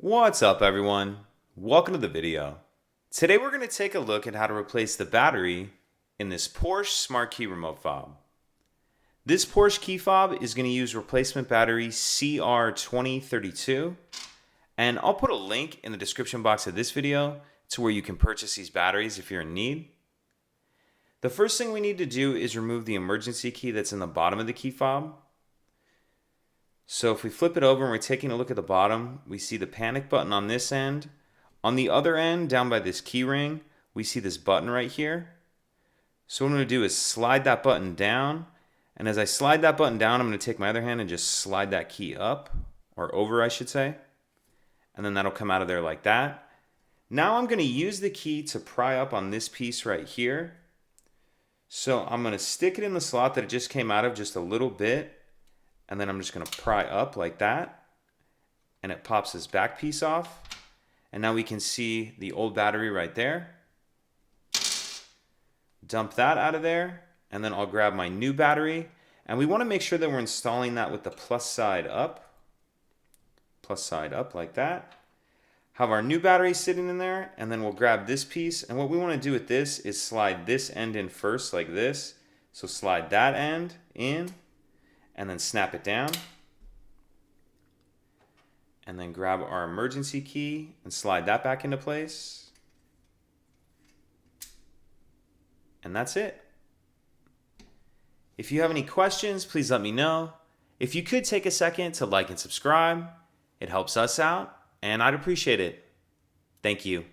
What's up everyone? Welcome to the video. Today we're going to take a look at how to replace the battery in this Porsche Smart Key remote fob. This Porsche key fob is going to use replacement battery CR2032, and I'll put a link in the description box of this video to where you can purchase these batteries if you're in need. The first thing we need to do is remove the emergency key that's in the bottom of the key fob. So if we flip it over and we're taking a look at the bottom, we see the panic button on this end. On the other end, down by this key ring, we see this button right here. So what I'm going to do is slide that button down. And as I slide that button down, I'm going to take my other hand and just slide that key up, or over I should say. And then that'll come out of there like that. Now I'm going to use the key to pry up on this piece right here. So I'm going to stick it in the slot that it just came out of just a little bit. And then I'm just going to pry up like that. And it pops this back piece off. And now we can see the old battery right there. Dump that out of there. And then I'll grab my new battery. And we want to make sure that we're installing that with the plus side up. Plus side up like that. Have our new battery sitting in there. And then we'll grab this piece. And what we want to do with this is slide this end in first like this. So slide that end in. And then snap it down. And then grab our emergency key and slide that back into place. And that's it. If you have any questions, please let me know. If you could take a second to like and subscribe, it helps us out, and I'd appreciate it. Thank you.